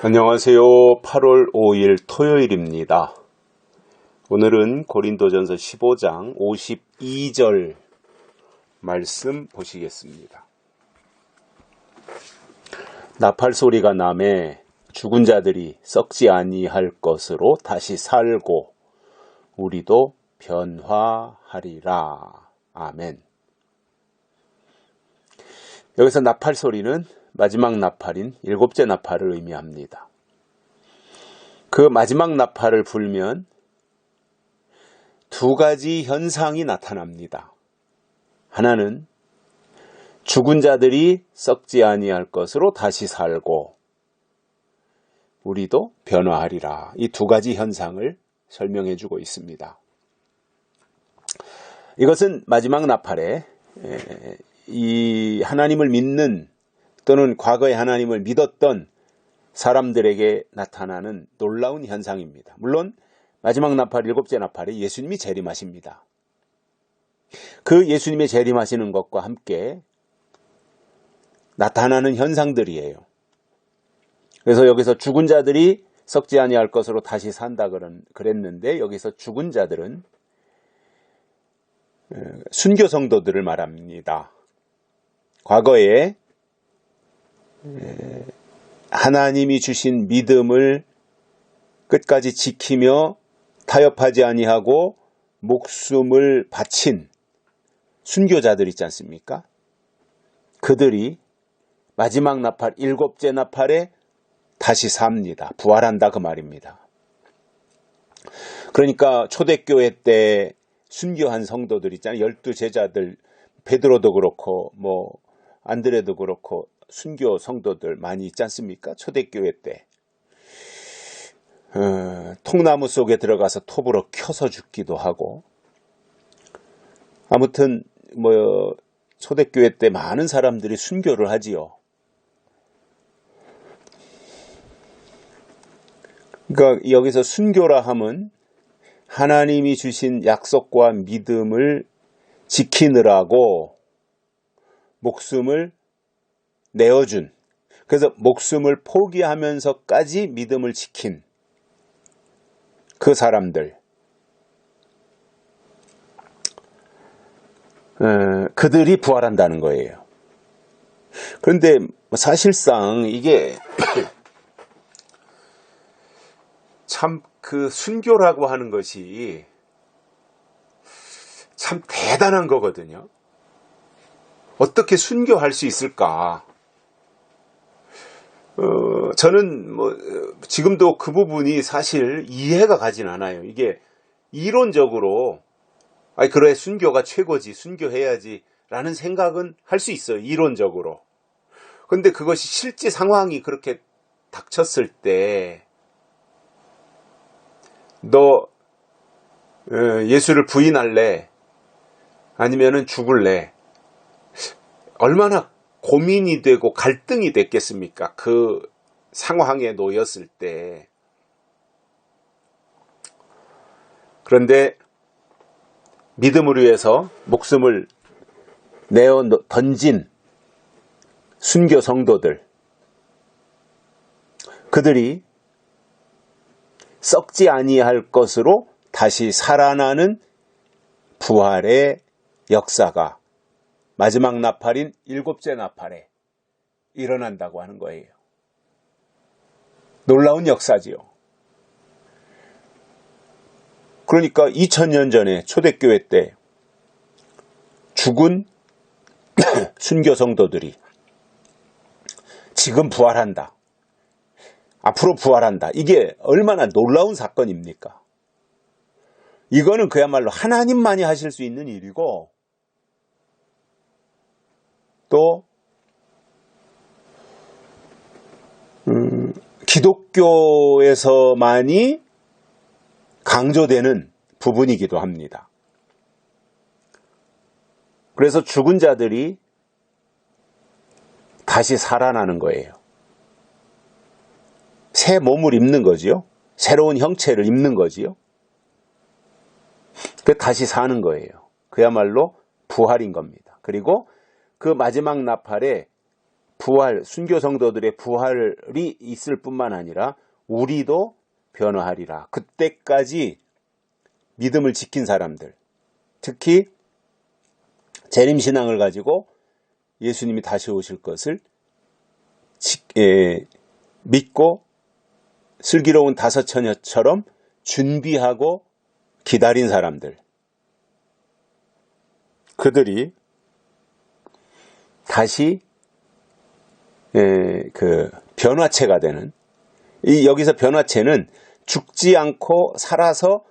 안녕하세요. 8월 5일 토요일입니다. 오늘은 고린도전서 15장 52절 말씀 보시겠습니다. 나팔 소리가 나매 죽은 자들이 썩지 아니할 것으로 다시 살고 우리도 변화하리라. 아멘. 여기서 나팔 소리는 마지막 나팔인 일곱째 나팔을 의미합니다. 그 마지막 나팔을 불면 두 가지 현상이 나타납니다. 하나는 죽은 자들이 썩지 아니할 것으로 다시 살고 우리도 변화하리라. 이 두 가지 현상을 설명해 주고 있습니다. 이것은 마지막 나팔에 이 하나님을 믿는 또는 과거에 하나님을 믿었던 사람들에게 나타나는 놀라운 현상입니다. 물론 마지막 나팔, 일곱째 나팔에 예수님이 재림하십니다. 그 예수님의 재림하시는 것과 함께 나타나는 현상들이에요. 그래서 여기서 죽은 자들이 썩지 아니할 것으로 다시 산다 그랬는데 여기서 죽은 자들은 순교 성도들을 말합니다. 과거에 하나님이 주신 믿음을 끝까지 지키며 타협하지 아니하고 목숨을 바친 순교자들 있지 않습니까? 그들이 마지막 나팔, 일곱째 나팔에 다시 삽니다. 부활한다 그 말입니다. 그러니까 초대교회 때 순교한 성도들 있잖아요. 12제자들, 베드로도 그렇고 안드레도 그렇고 순교 성도들 많이 있지 않습니까? 초대교회 때 통나무 속에 들어가서 톱으로 켜서 죽기도 하고 아무튼 초대교회 때 많은 사람들이 순교를 하지요. 그러니까 여기서 순교라 함은 하나님이 주신 약속과 믿음을 지키느라고 목숨을 내어준, 그래서 목숨을 포기하면서까지 믿음을 지킨 그 사람들, 그들이 부활한다는 거예요. 그런데 사실상 이게 참 그 순교라고 하는 것이 참 대단한 거거든요. 어떻게 순교할 수 있을까? 저는 지금도 그 부분이 사실 이해가 가진 않아요. 이게 이론적으로 그래 순교가 최고지, 순교해야지 라는 생각은 할 수 있어요. 이론적으로. 근데 그것이 실제 상황이 그렇게 닥쳤을 때 너 예수를 부인할래? 아니면은 죽을래? 얼마나 고민이 되고 갈등이 됐겠습니까? 그 상황에 놓였을 때. 그런데 믿음을 위해서 목숨을 내어 던진 순교 성도들, 그들이 썩지 아니할 것으로 다시 살아나는 부활의 역사가 마지막 나팔인 일곱째 나팔에 일어난다고 하는 거예요. 놀라운 역사지요. 그러니까 2000년 전에 초대교회 때 죽은 순교 성도들이 지금 부활한다. 앞으로 부활한다. 이게 얼마나 놀라운 사건입니까? 이거는 그야말로 하나님만이 하실 수 있는 일이고 또 기독교에서만이 강조되는 부분이기도 합니다. 그래서 죽은 자들이 다시 살아나는 거예요. 새 몸을 입는 거지요. 새로운 형체를 입는 거지요. 다시 사는 거예요. 그야말로 부활인 겁니다. 그리고 그 마지막 나팔에 부활, 순교 성도들의 부활이 있을 뿐만 아니라 우리도 변화하리라. 그때까지 믿음을 지킨 사람들, 특히 재림신앙을 가지고 예수님이 다시 오실 것을 믿고 슬기로운 다섯 처녀처럼 준비하고 기다린 사람들, 그들이 다시 그 변화체가 되는, 여기서 변화체는 죽지 않고 살아서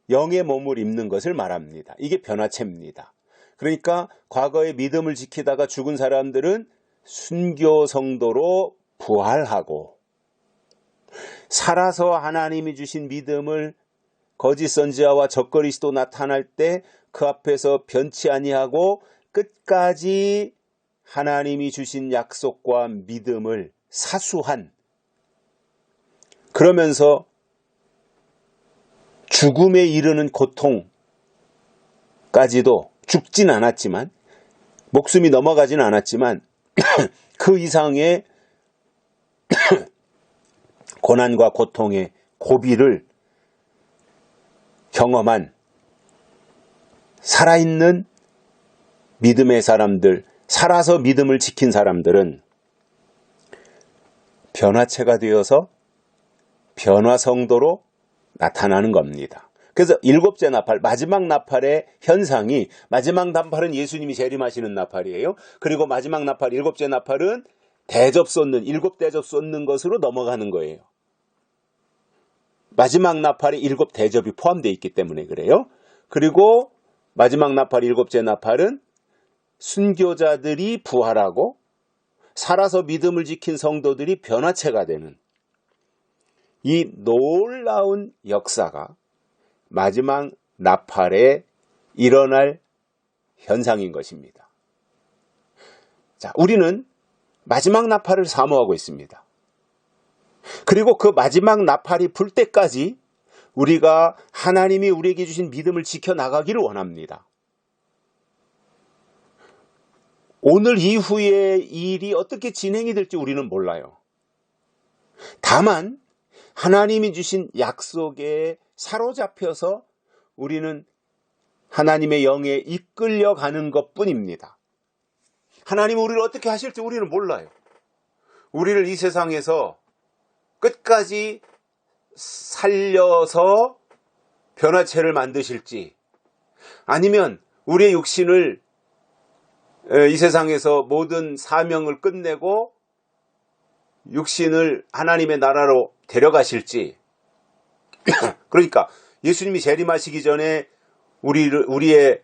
영의 몸을 입는 것을 말합니다. 이게 변화체입니다. 그러니까 과거에 믿음을 지키다가 죽은 사람들은 순교 성도로 부활하고, 살아서 하나님이 주신 믿음을 거짓 선지자와 적그리스도 나타날 때 그 앞에서 변치 아니하고 끝까지 하나님이 주신 약속과 믿음을 사수한, 그러면서 죽음에 이르는 고통까지도, 죽진 않았지만, 목숨이 넘어가진 않았지만 그 이상의 고난과 고통의 고비를 경험한 살아있는 믿음의 사람들, 살아서 믿음을 지킨 사람들은 변화체가 되어서 변화성도로 나타나는 겁니다. 그래서 일곱째 나팔, 마지막 나팔의 현상이, 마지막 나팔은 예수님이 재림하시는 나팔이에요. 그리고 마지막 나팔, 일곱째 나팔은 대접 쏟는, 일곱 대접 쏟는 것으로 넘어가는 거예요. 마지막 나팔에 일곱 대접이 포함되어 있기 때문에 그래요. 그리고 마지막 나팔, 일곱째 나팔은 순교자들이 부활하고 살아서 믿음을 지킨 성도들이 변화체가 되는 이 놀라운 역사가 마지막 나팔에 일어날 현상인 것입니다. 자, 우리는 마지막 나팔을 사모하고 있습니다. 그리고 그 마지막 나팔이 불 때까지 우리가 하나님이 우리에게 주신 믿음을 지켜나가기를 원합니다. 오늘 이후의 일이 어떻게 진행이 될지 우리는 몰라요. 다만 하나님이 주신 약속에 사로잡혀서 우리는 하나님의 영에 이끌려가는 것뿐입니다. 하나님은 우리를 어떻게 하실지 우리는 몰라요. 우리를 이 세상에서 끝까지 살려서 변화체를 만드실지, 아니면 우리의 육신을 이 세상에서 모든 사명을 끝내고 육신을 하나님의 나라로 데려가실지, 그러니까 예수님이 재림하시기 전에 우리의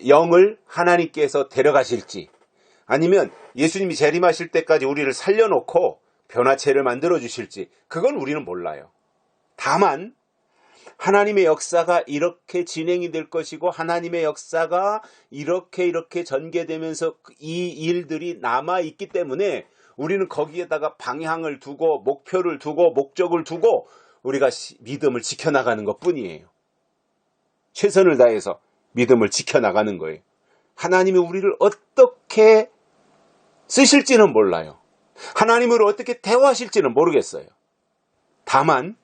영을 하나님께서 데려가실지, 아니면 예수님이 재림하실 때까지 우리를 살려놓고 변화체를 만들어 주실지, 그건 우리는 몰라요. 다만 하나님의 역사가 이렇게 진행이 될 것이고, 하나님의 역사가 이렇게 전개되면서 이 일들이 남아있기 때문에 우리는 거기에다가 방향을 두고 목표를 두고 목적을 두고 우리가 믿음을 지켜나가는 것뿐이에요. 최선을 다해서 믿음을 지켜나가는 거예요. 하나님이 우리를 어떻게 쓰실지는 몰라요. 하나님을 어떻게 대화하실지는 모르겠어요. 다만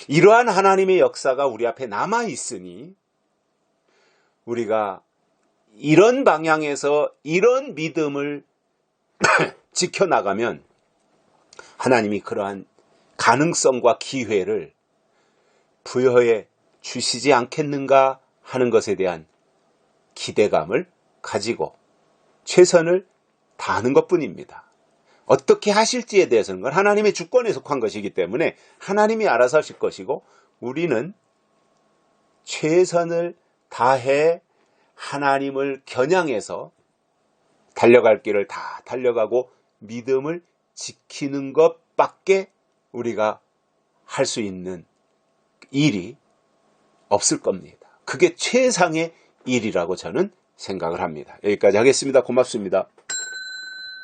이러한 하나님의 역사가 우리 앞에 남아있으니 우리가 이런 방향에서 이런 믿음을 지켜나가면 하나님이 그러한 가능성과 기회를 부여해 주시지 않겠는가 하는 것에 대한 기대감을 가지고 최선을 다하는 것뿐입니다. 어떻게 하실지에 대해서는 건 하나님의 주권에 속한 것이기 때문에 하나님이 알아서 하실 것이고, 우리는 최선을 다해 하나님을 겨냥해서 달려갈 길을 다 달려가고 믿음을 지키는 것밖에 우리가 할 수 있는 일이 없을 겁니다. 그게 최상의 일이라고 저는 생각을 합니다. 여기까지 하겠습니다. 고맙습니다.